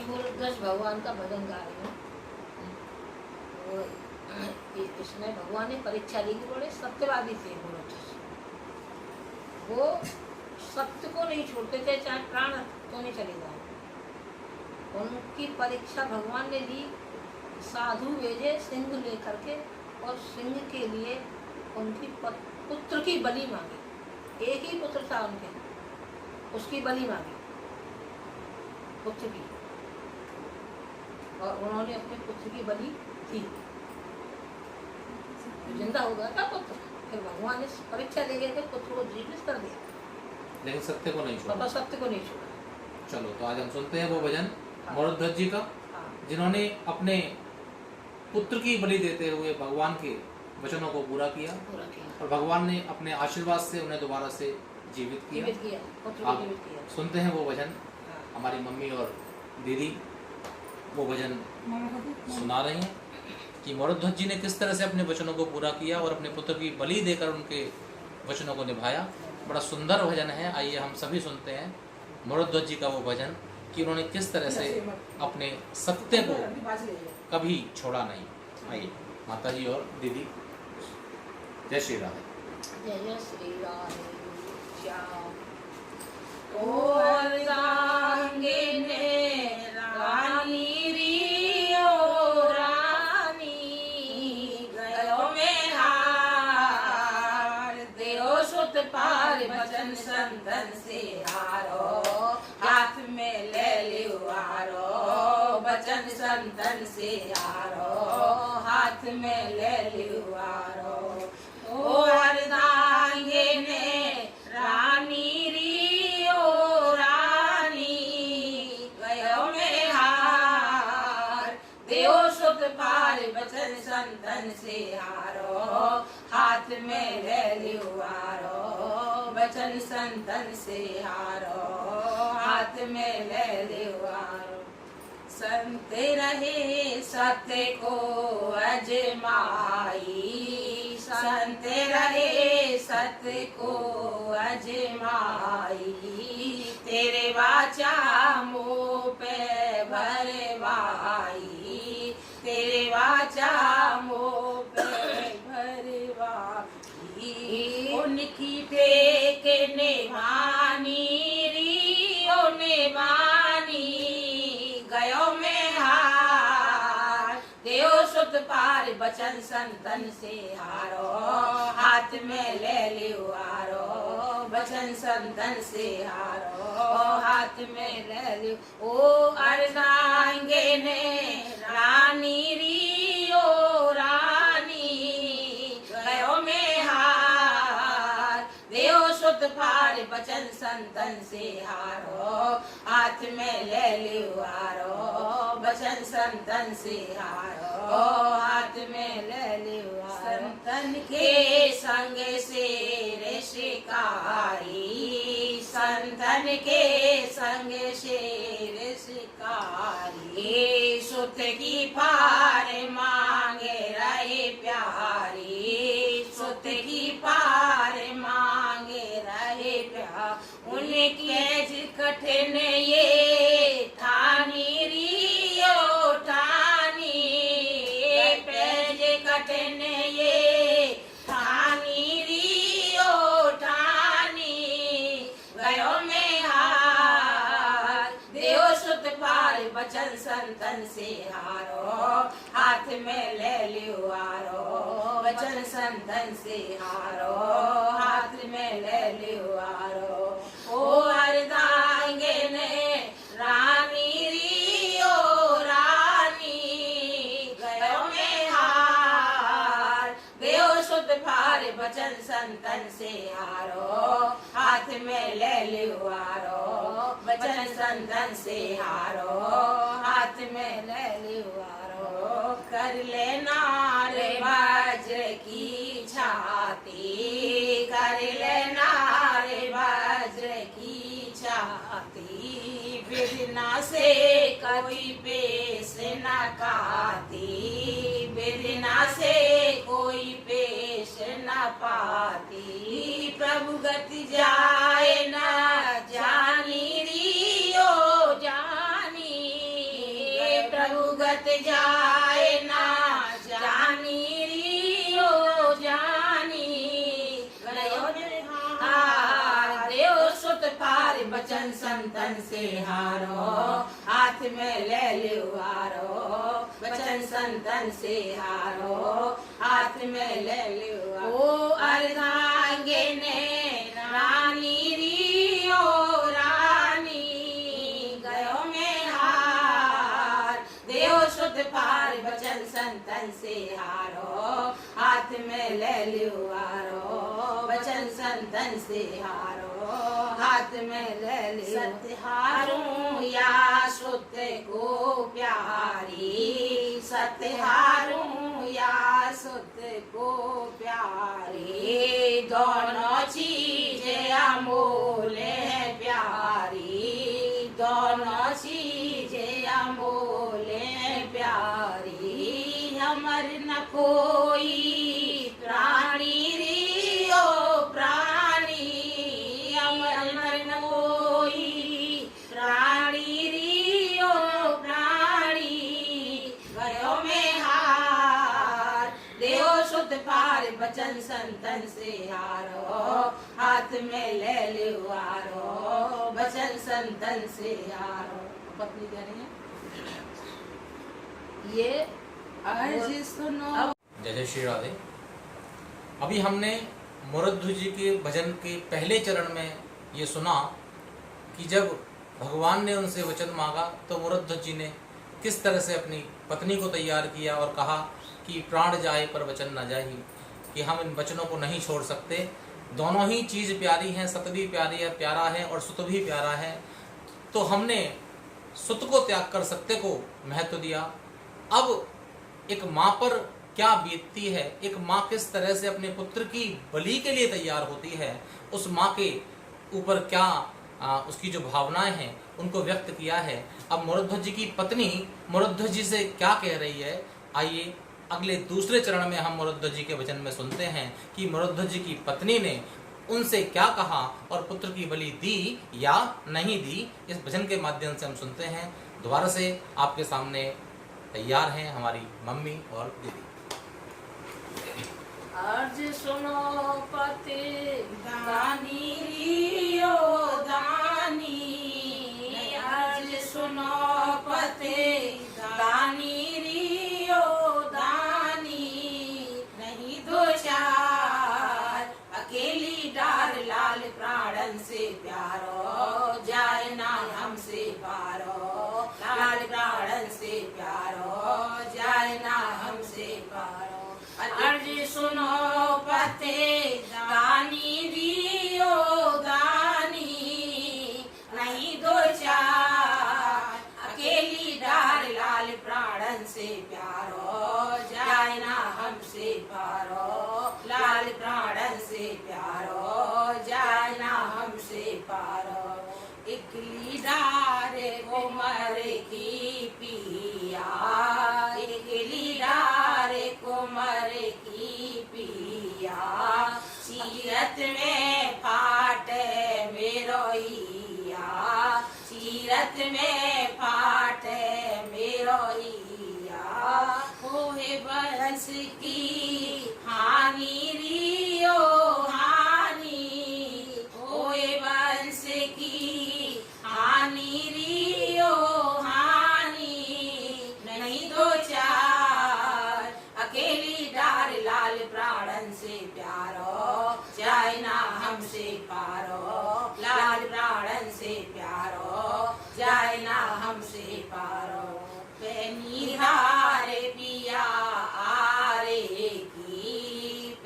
गोरखदास भगवान का भजन गा रही हूँ। इसमें भगवान ने परीक्षा ली कि बड़े सत्यवादी थे गोरखदास। वो सत्य को नहीं छोड़ते थे, चाहे प्राण तो नहीं चले जाए। उनकी परीक्षा भगवान ने ली। साधु भेजे सिंह लेकर के, और सिंह के लिए उनकी पुत्र की बलि मांगी। एक ही पुत्र था उनके, उसकी बलि मांगी पुत्र की, और उन्होंने अपने पुत्र की बलि दी। जिंदा हो गया था पुत्र, फिर भगवान ने परीक्षा दे गए थे, पुत्र को जीवित कर दिया, लेकिन सत्य को नहीं छोड़ा। सत्य को नहीं छोड़ा। चलो तो आज हम सुनते हैं वो भजन मरुध्वज जी का, जिन्होंने अपने पुत्र की बलि देते हुए भगवान के वचनों को पूरा किया, और भगवान ने अपने आशीर्वाद से उन्हें दोबारा से जीवित किया। आप सुनते हैं वो भजन। हमारी मम्मी और दीदी वो भजन सुना रही हैं कि मरुध्वज जी ने किस तरह से अपने वचनों को पूरा किया और अपने पुत्र की बलि देकर उनके वचनों को निभाया। बड़ा सुंदर भजन है। आइए हम सभी सुनते हैं मरुध्वज जी का वो भजन कि उन्होंने किस तरह से अपने सत्य को कभी छोड़ा नहीं। आइए माता जी और दीदी। जय श्री राम। जय श्री राम। रानी रियो रानी गयो में हार, देहो सुत पार बचन संतन से हारो, हाथ में ले लियो हारो, बचन संतन से हारो, हाथ में ले लियो हारो। ओ अर्धांगे ने रानी रियो रानी गयो में हार, देहो सुत पार बचन संतन से हारो, हाथ में ले लियो हारो, बचन संतन से हारो, हाथ में ले लियो हारो। संत रहे सत्य को अजमाई, संत रहे सत्य को अजमाई, तेरे वाचा मुँह पे भरवाई, तेरे वाचा मुँह पे भरवाई, उनकी टेक निभानी रियो निभानी गयो में हार, देहो सुत पार बचन संतन से हारो, हाथ में ले लियो हारो, बचन संतन से हारो, हाथ में ले लियो। ओ अर्धांगे ने रानी रियो रानी गयो में हार, देहो सुत पार बचन संतन से हारो, हाथ में ले लियो हारो, बचन संतन से हारो, हाथ में ले लियो हारो। संतन के संग शेर शिकारी, संतन के संग शेर शिकारी, सुत की पार मांगे रहे प्यारी, सुत की पार मांगे रहे प्यार, उनके कठिन ये ठानी रियो ठानी, पेज कठिन ये ठानी रियो ठानी गयो में हार, देहो सुत पार बचन संतन से हारो, हाथ में ले लियो हारो, बचन संतन से हारो, हाथ में ले लियो हारो। ओ अर्धांगे ने रानी रियो रानी गयो में हार, देहो सुत पार बचन संतन से हारो, हाथ में ले लियो हारो, बचन संतन से हारो, हाथ में ले लियो हारो। कर लेना रे वज्र की छाती, कर लेना रे वज्र की छाती, विधना से कोई पेश न काती, विधना से कोई पेश न पाती, प्रभु गति जाए न जानी रियो जानी जुगत जाए ना जानी रियो जानी गयो हार देव सुत पार बचन संतन से हारो हाथ में ले लियो बचन संतन से हारो हाथ में ले लियो ओ अर्धांगे ने रानी रियो रानी गयो में हार देव शुद्ध पार बचन संतन से हारो हाथ में ले लियो बचन संतन से हारो हाथ में ले लियो सत्हारू या सत्य को प्यारी सत्हारू या सत्य को प्यारी दोनों चीजें अमूल्य है प्यारी दोनों चीजें अमूल्य है प्यारी हमर न कोई प्राणी रियो प्राणी हमर न कोई प्राणी रियो प्राणी गयो में हार देव शुद्ध पार बचन संतन से हारो हाथ में ले लियो बचन संतन से हारो। पत्नी कह रही है ये अर्ज सुनो। जय श्री राधे। अभी हमने मुरुद्धु जी के भजन के पहले चरण में ये सुना कि जब भगवान ने उनसे वचन मांगा तो मुरुद्धु जी ने किस तरह से अपनी पत्नी को तैयार किया और कहा कि प्राण जाए पर वचन न जाए, कि हम इन वचनों को नहीं छोड़ सकते। दोनों ही चीज़ प्यारी हैं, सत भी प्यारी है प्यारा है और सुत भी प्यारा है। तो हमने सुत को त्याग कर सत्य को महत्व दिया। अब एक माँ पर क्या बीतती है, एक माँ किस तरह से अपने पुत्र की बलि के लिए तैयार होती है, उस माँ के ऊपर क्या उसकी जो भावनाएं हैं उनको व्यक्त किया है। अब मुरुद्धु जी की पत्नी मुरुद्धु जी से क्या कह रही है, आइए अगले दूसरे चरण में हम मुरुद्धु जी के वचन में सुनते हैं कि मुरुद्धु जी की पत्नी ने उनसे क्या कहा और पुत्र की बलि दी या नहीं दी। इस भजन के माध्यम से हम सुनते हैं। दोबारा से आपके सामने तैयार हैं हमारी मम्मी और दीदी। अर्ज सुनो पति दानी रियो दानी अर्ज सुनो पति दानी रियो दानी नहीं दो चार अकेली डार लाल प्राणन से प्यारो जाए ना हमसे पारो लाल प्राणन से प्यारो जाए ना हमसे पारो। अर्ज सुनो पते दानी रियो दानी नहीं दो चार अकेली डार लाल प्राणन से प्यारो जाए ना हमसे पारो लाल प्राणन से प्यारो जाए ना हमसे पारो। इकली डार कोमर की पिया इकली डार कोमर की पिया सीरत में फाट मेरो हिया सीरत में फाट मेरो हिया होए बरस की हानि रियो हानि होए बरस की हानि रियो हानि नहीं दो चार अकेली डार लाल प्राणन से प्यारो जाए ना हमसे पारो लाल प्राणन से प्यारो जाए ना हमसे पारो। पैनी हारे पिया आरे की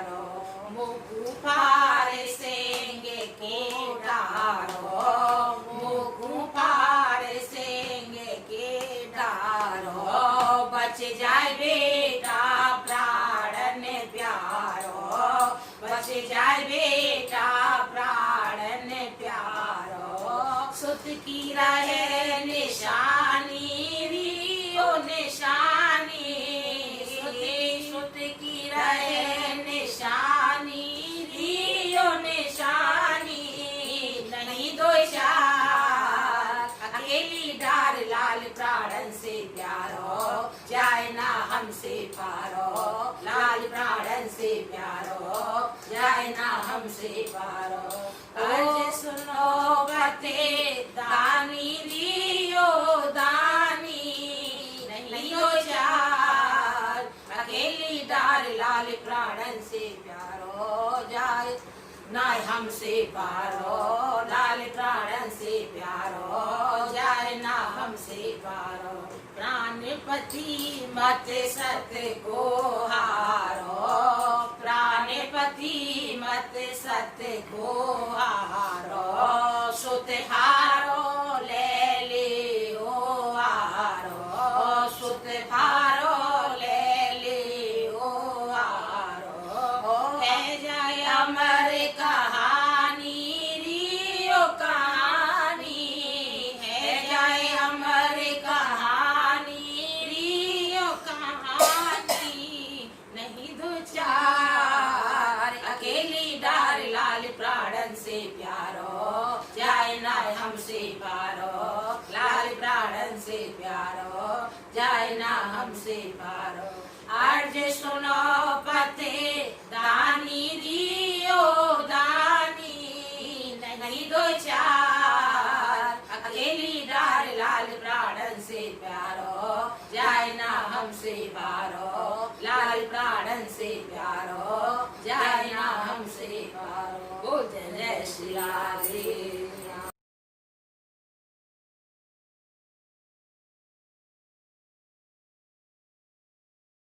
प्यारो, मुकु फारे सेंगे के डारो, मुकु फारे सेंगे के डारो, बच जाए बेटा प्राण प्यारो, बच जाए बेटा प्राण प्यारो, सुत की रहे निशानी रियो निशानी, सुत की रहे निशानी रियो निशानी, नहीं दो चार अकेली डार लाल प्राणन से प्यारो, जाए ना हमसे पारो, लाल प्राणन से प्यारो, जाए ना हमसे पारो। आज सुनो बातें दानी रियो दानी, नहीं हो चार अकेली डार लाल प्राणन से प्यारो, जाए ना हमसे पारो, लाल प्राणन से प्यारो, जाए ना हमसे पारो। प्राणपति मत सत्य को हारो, प्राणपति मत सत्य को हारो, सुत हारो ले ले ओ हारो, सुत हारो ले ले ओ हारो, है जाए अमर कहानी रियो कहानी, है जाए अमर कहानी रियो कहानी, नहीं दो चार अकेली डार लाल प्राणन से प्यारो, जाए ना हमसे पारो, लाल प्राणन से प्यारो, जाए ना हमसे पारो। आज सुनो पते दानी रियो दानी, नहीं दो चार अकेली डार लाल प्राणन से प्यारो, जाए ना हमसे पारो, लाल प्राणन से प्यारो, जाए ना हमसे पारो। जय श्री राधे।